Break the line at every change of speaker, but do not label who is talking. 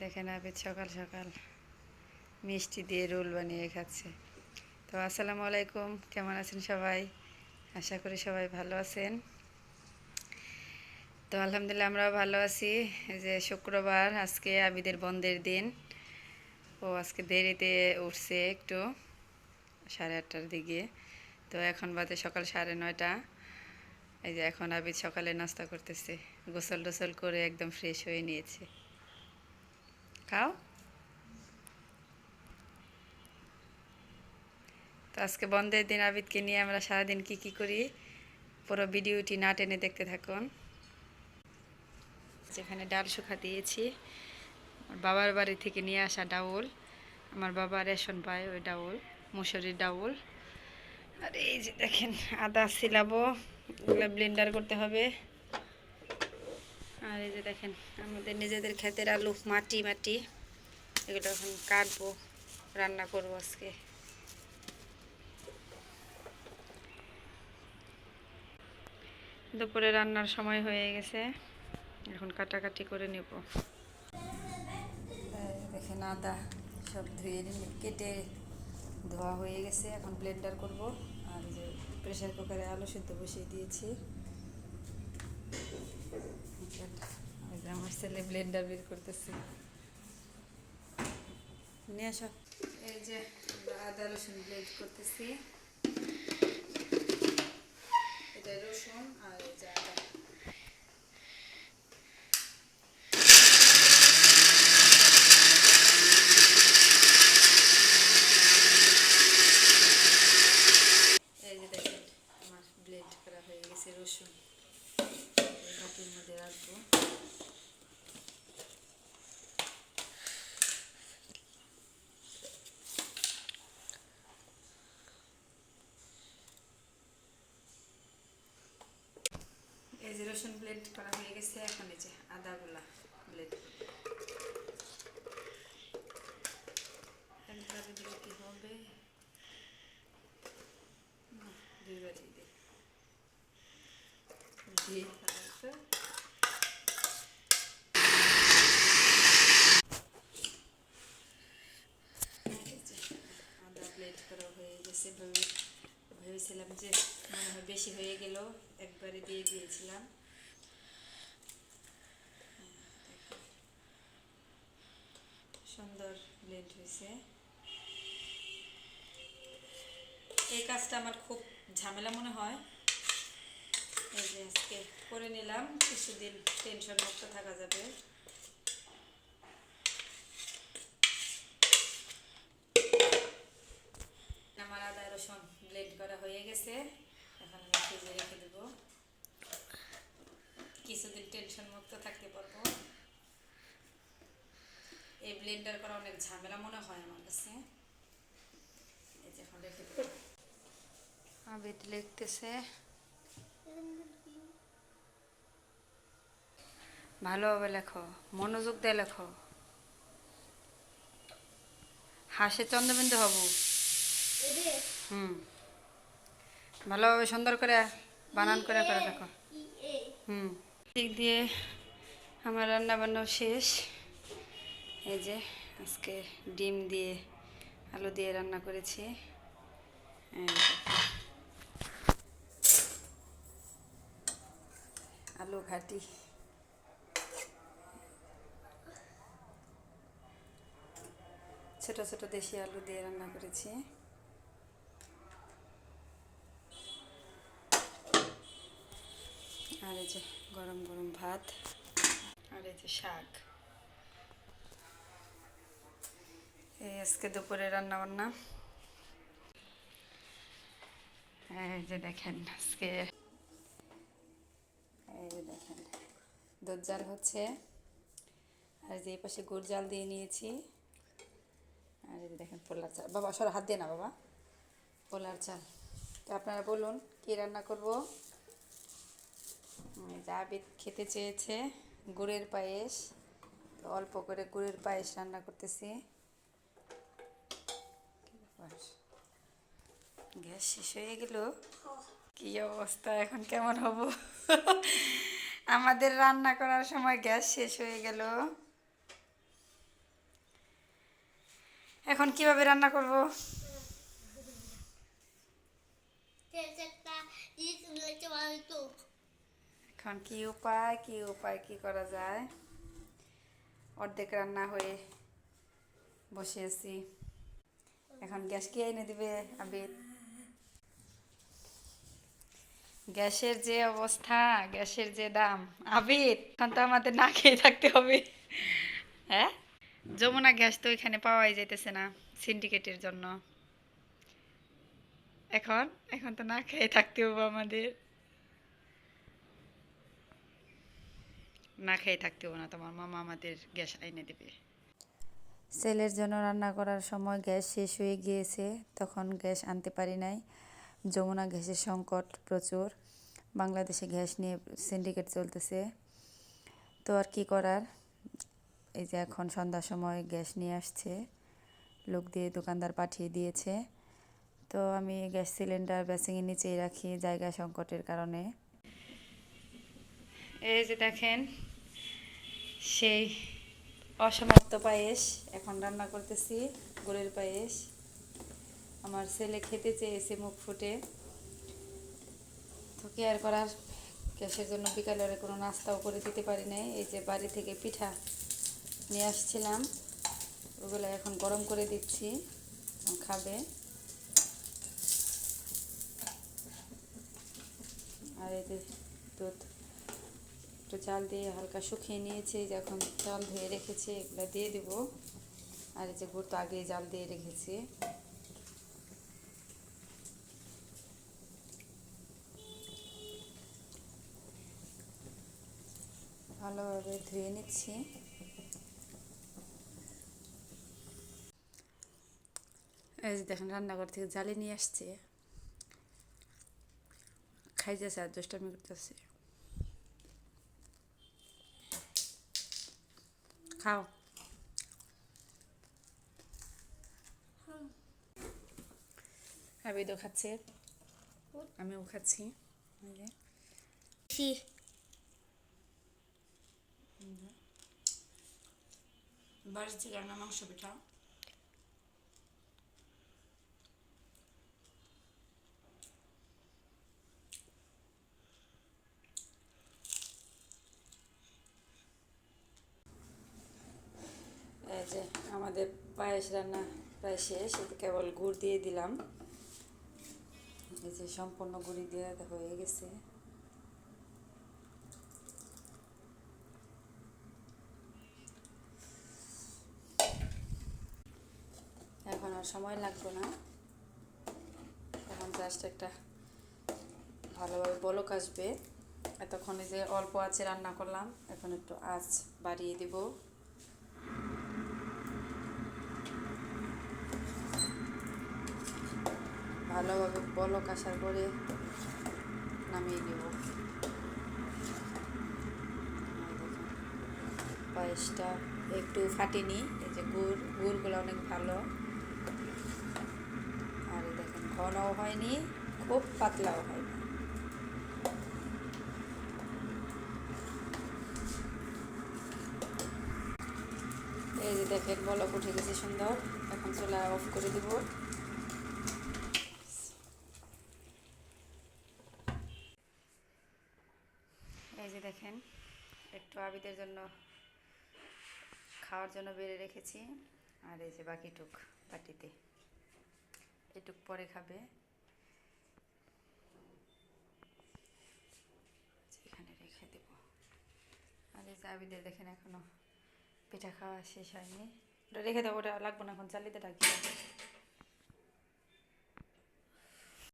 দেখেন আবিদ সকাল সকাল মিষ্টি দিয়ে রোল বানিয়ে খাচ্ছে। তো আসসালামু আলাইকুম, কেমন আছেন সবাই? আশা করি সবাই ভালো আছেন। তো আলহামদুলিল্লাহ আমরাও ভালো আছি। এই যে শুক্রবার, আজকে আবিদের বন্ধের দিন। ও আজকে দেরিতে উঠছে একটু, 8:30টার দিকে। তো এখন বাজে সকাল 9:30। এই যে এখন আবিদ সকালে নাস্তা করতেছে, গোসল টোসল করে একদম ফ্রেশ হয়ে নিয়েছে। খাও। তো আজকে বন্ধের দিন আবিদকে নিয়ে আমরা সারাদিন কি করি, পুরো ভিডিওটি না টেনে দেখতে থাকুন। যেখানে ডাল শুকা দিয়েছি, আমার বাবার বাড়ি থেকে নিয়ে আসা ডাউল, আমার বাবা রেশন পায় ওই ডাউল, মুসুরির ডাউল। আর এই যে দেখেন আদা ছিলাবো, এগুলো ব্লেন্ডার করতে হবে। আর এই যে দেখেন আমাদের নিজেদের ক্ষেতের আলু, মাটি মাটি, এগুলো এখন কাটবো, রান্না করবো আজকে। দুপুরে রান্নার সময় হয়ে গেছে, এখন কাটাকাটি করে নেব। দেখেন আদা সব ধুয়ে কেটে ধোয়া হয়ে গেছে, এখন ব্লেন্ডার করব। আর যে প্রেশার কুকারে আলু সিদ্ধ বসিয়ে দিয়েছি। আমার ছেলে ব্লেন্ডার বের করতেছে, নিয়ে আসো। এই যে আদা রসুন ব্লেন্ড করতেছি, এটা রসুন আর এই যে আদা। এই যে দেখেন আমার ব্লেন্ড করা হয়ে গেছে রসুন, বাটির মধ্যে রাখবো। এই যে রসুন ব্লেন্ড করা হয়ে গেছে, এখন এই যে আদাগুলা ব্লেন্ড একবারে দিলে কি হবে, দুইবারই দিই দিয়ে আদা ব্লেন্ড করা হয়ে গেছে। ভেবেছিলাম যে মনে হয় বেশি হয়ে গেল, একবারে দিয়ে দিয়েছিলাম। সুন্দর ব্লেন্ড হয়েছে। এই কাজটা আমার খুব ঝামেলা মনে হয়, এই যে আজকে করে নিলাম, কিছুদিন টেনশন মুক্ত থাকা যাবে। আমার আদা রসুন ব্লেন্ড করা হয়ে গেছে, এখন আমি ফ্রিজে রেখে দেবো, কিছুদিন টেনশন মুক্ত থাকতে পারবো। এই ব্লেন্ডার করা অনেক ঝামেলা মনে হয় আমার কাছে। এই যে এখন রেখে দেবো। আবিদ লিখতেছে, ভালোভাবে লেখো, মনোযোগ দিয়ে লেখো, হাসে চন্দ্রবিন্দু হব। ভালোভাবে সুন্দর করে বানান করে করে দেখো। দিক দিয়ে আমার রান্না বান্নাও শেষ। এই যে আজকে ডিম দিয়ে আলু দিয়ে রান্না করেছি। আলু ঘাটি, ছোট ছোট দেশি আলু দিয়ে রান্না করেছি। আর এই যে গরম গরম ভাত, আর এই যে শাক। এই আজকে দুপুরে রান্না বান্না। এই যে দেখেন আজকে, এই যে দেখেন দুধ জাল হচ্ছে, আর যে এই পাশে গুড় জাল দিয়ে নিয়েছি। আর এই যে দেখেন পোলার চাল, বাবা সর হাত দিয়ে না বাবা, পোলার চাল। তো আপনারা বলুন কী রান্না করব। যা আবিদ খেতে চেয়েছে গুড়ের পায়েস, অল্প করে গুড়ের পায়েস রান্না করতেছি। গ্যাস শেষ হয়ে গেল, কি অবস্থা, এখন কেমন হব? আমাদের রান্না করার সময় গ্যাস শেষ হয়ে গেল। এখন কিভাবে রান্না করব? এখন কি করা যায়? অর্ধেক রান্না হয়ে বসে আছি। এখন গ্যাস কে এনে দিবে? আবির, গ্যাসের যে অবস্থা, গ্যাসের যে দাম, আবির এখন তো আমাদের না খেয়ে থাকতে হবে। হ্যাঁ, যমুনা গ্যাস তো এখানে পাওয়াই যাইতেছে না সিন্ডিকেটের জন্য। এখন এখন তো না খেয়ে থাকতে হবে আমাদের। না খেয়ে থাকতে হবে না, তোমার মামা আমাদের গ্যাস এনে দেবে। ছেলের জন্য রান্না করার সময় গ্যাস শেষ হয়ে গিয়েছে, তখন গ্যাস আনতে পারি নাই। যমুনা গ্যাসের সংকট প্রচুর, বাংলাদেশে গ্যাস নিয়ে সিন্ডিকেট চলতেছে। তো আর কি করার, এই যে এখন সন্ধ্যার সময় গ্যাস নিয়ে আসছে, লোক দিয়ে দোকানদার পাঠিয়ে দিয়েছে। তো আমি গ্যাস সিলিন্ডার বেসিংয়ের নিচেই রাখি জায়গা সংকটের কারণে। এই যে দেখেন সেই অসমাপ্ত পায়েস এখন রান্না করতেছি, গুড়ের পায়েস। আমার ছেলে খেতে চেয়েছে মুখ ফুটে, তো কি আর করার, গ্যাসের জন্য বিকালে কোনো নাস্তাও করে দিতে পারি নাই। এই যে বাড়ি থেকে পিঠা নিয়ে আসছিলাম, ওগুলো এখন গরম করে দিচ্ছি, খাবে। আর এই যে দুধ একটু চাল দিয়ে হালকা শুকিয়ে নিয়েছি, যখন চাল ধুয়ে রেখেছি এগুলো দিয়ে দিব। আর এই যে গুড় তো আগেই জাল দিয়ে রেখেছি। ভালোভাবে ধুয়ে নিচ্ছি। এই যে দেখেন রান্নাঘর থেকে জালে নিয়ে আসছে, খাইতেছে আর দুষ্টামি করতেছে। খাও। আবিদও খাচ্ছে, আমিও খাচ্ছি। বাড়ি থেকে রান্না মাংস পিঠা। এই যে আমাদের পায়েস রান্না প্রায় শেষ, কেবল গুড় দিয়ে দিলাম। এই যে সম্পূর্ণ গুড়ি দিয়ে হয়ে গেছে। এখন আর সময় লাগবে না, এখন জাস্ট একটা ভালোভাবে বলক আসবে। এতক্ষণে যে অল্প আঁচে রান্না করলাম, এখন একটু আঁচ বাড়িয়ে দিব। ভালোভাবে বলক আসার পরে নামিয়ে দেব। পায়েসটা একটু ফাটেনি, এই যে গুড়গুলো অনেক ভালো। আর দেখেন ঘনও হয়নি, খুব পাতলাও হয়নি। এই যে দেখেন বলক উঠে গেছে সুন্দর, এখন চুলা অফ করে দিব। এই যে দেখেন একটু আবিদের জন্য খাওয়ার জন্য বেড়ে রেখেছি, আর এই যে বাকিটুক বাটিতে, এটুক পরে খাবে। এখানে রেখে দেব। আর এই যে আবিদের দেখেন এখনো পিঠা খাওয়া শেষ হয়নি, ওটা রেখে দেবো, ওটা লাগবে না, এখন চালিতে ডাকি।